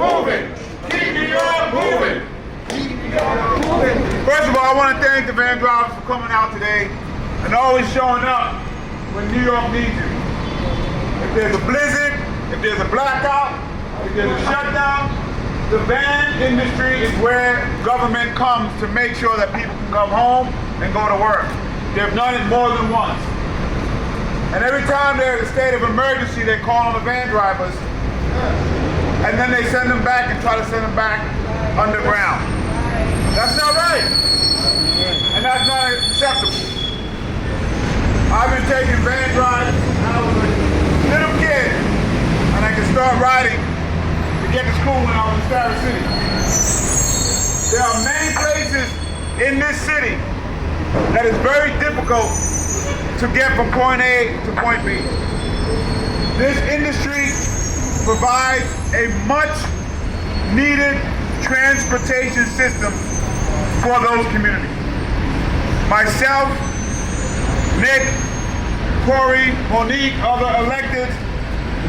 moving. Keep New York moving. First of all, I want to thank the van drivers for coming out today and always showing up when New York needs you. If there's a blizzard, if there's a blackout, if there's a shutdown, the van industry is where government comes to make sure that people can come home and go to work. They've done it more than once. And every time there's a state of emergency, they call on the van drivers, and then they send them back and try to send them back underground. That's not right. And that's not acceptable. I've been taking van drives when I was a little kid, and I could start riding to get to school when I was in Star City. There are many places in this city that is very difficult to get from point A to point B. This industry provides a much needed transportation system for those communities. Myself, Nick, Corey, Monique, other electeds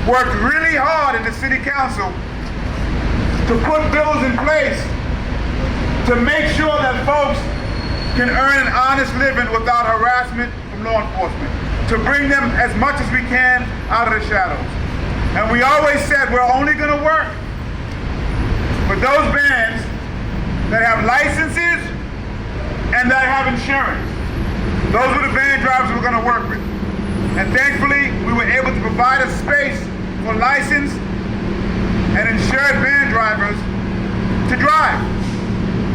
worked really hard in the city council to put bills in place to make sure that folks can earn an honest living without harassment from law enforcement, to bring them as much as we can out of the shadows. And we always said we're only going to work with those vans that have licenses and that have insurance. Those were the van drivers we're going to work with. And thankfully, we were able to provide a space for licensed and insured van drivers to drive.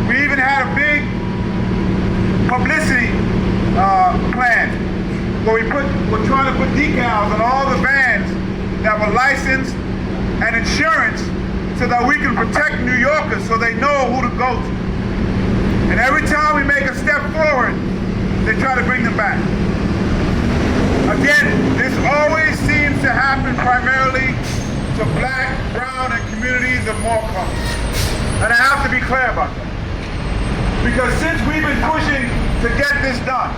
We even had a big publicity plan where we're trying to put decals on all the vans that were licensed and insurance so that we can protect New Yorkers so they know who to go to. And every time we make a step forward, they try to bring them back. Again, this always seems to happen primarily to black, brown, and communities of more color. And I have to be clear about that. Because since we've been pushing to get this done,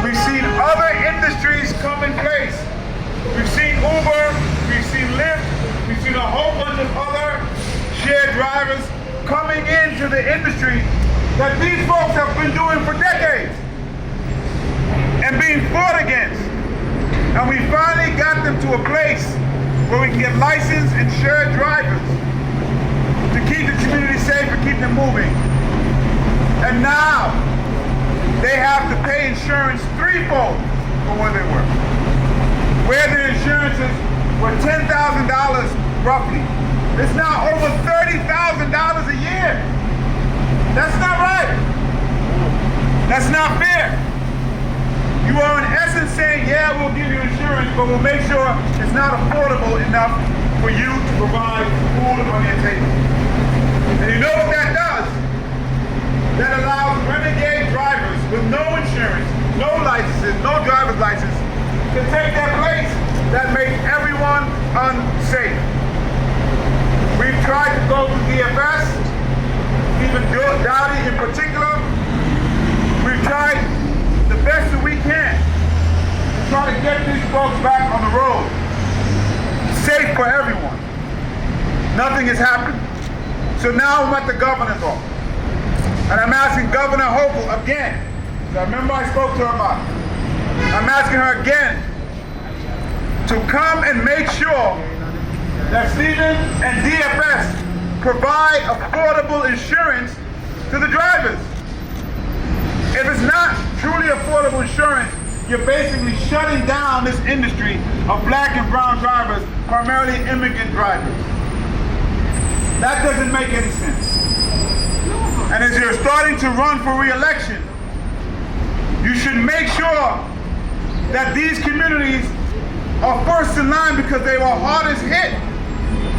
we've seen other industries come in place. We've seen Uber, we've seen Lyft, we've seen a whole bunch of other shared drivers coming into the industry that these folks have been doing for decades and being fought against. And we finally got them to a place where we can get licensed, insured drivers to keep the community safe and keep them moving. And now, they have to pay insurance threefold for where they work. Where the insurances were $10,000 roughly, it's now over $30,000 a year. That's not right. That's not fair. You are in essence saying, yeah, we'll give you insurance, but we'll make sure it's not affordable enough for you to provide food on your table. And you know what that does? That allows renegade drivers with no insurance, no licenses, no driver's license, to take their place that makes everyone unsafe. We've tried to go to DFS, even Dowdy in particular. We've tried the best that we can to try to get these folks back on the road, safe for everyone. Nothing has happened. So now I'm at the governor's office. And I'm asking Governor Hochul again, I remember I spoke to her about it. I'm asking her again to come and make sure that Stephen and DFS provide affordable insurance to the drivers. If it's not truly affordable insurance, you're basically shutting down this industry of black and brown drivers, primarily immigrant drivers. That doesn't make any sense. And as you're starting to run for re-election, you should make sure that these communities are first in line because they were hardest hit.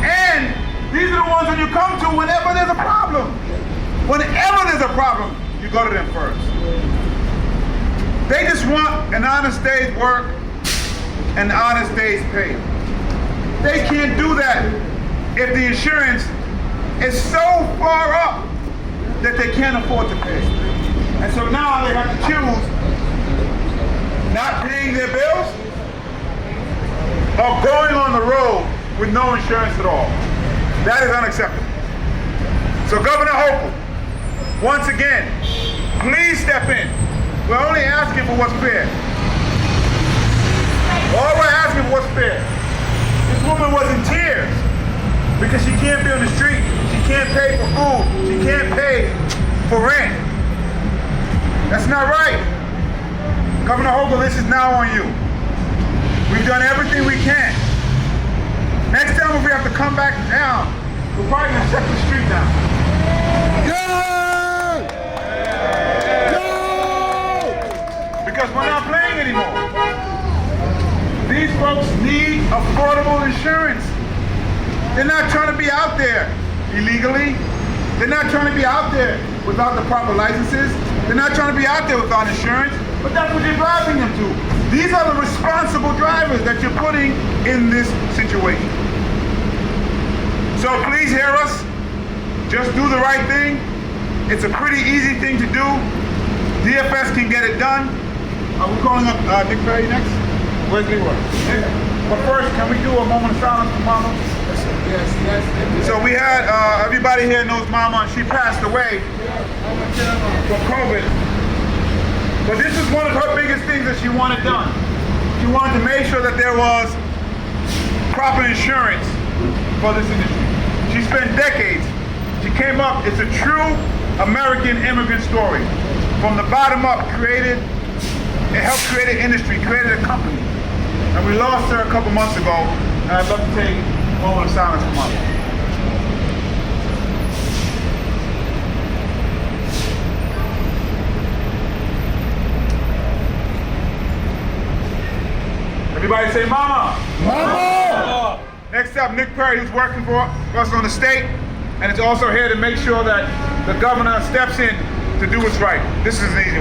And these are the ones that you come to whenever there's a problem. Whenever there's a problem, you go to them first. They just want an honest day's work and an honest day's pay. They can't do that if the insurance is so far up that they can't afford to pay. And so now they have to choose not paying their bills or going on the road with no insurance at all. That is unacceptable. So Governor Hochul, once again, please step in. We're only asking for what's fair. All we're asking for what's fair. This woman was in tears because she can't be on the street. She can't pay for food. She can't pay for rent. That's not right. Governor Hochul, this is now on you. We've done everything we can. Next time if we have to come back down, we're probably going to shut the street down. Because we're not playing anymore. These folks need affordable insurance. They're not trying to be out there illegally. They're not trying to be out there without the proper licenses. They're not trying to be out there without insurance, but that's what you're driving them to. These are the responsible drivers that you're putting in this situation. So please hear us. Just do the right thing. It's a pretty easy thing to do. DFS can get it done. Are we calling up Nick Perry next? Where's Leroy? But first, can we do a moment of silence for Mama? Yes. So we had, everybody here knows Mama, and she passed away from COVID. But this is one of her biggest things that she wanted done. She wanted to make sure that there was proper insurance for this industry. She spent decades. She came up, it's a true American immigrant story. From the bottom up, it helped create an industry, created a company. And we lost her a couple months ago, and I'd love to take a moment of silence for Mama. Everybody say Mama. Mama! Next up, Nick Perry, who's working for us on the state, and is also here to make sure that the governor steps in to do what's right. This is an easy one.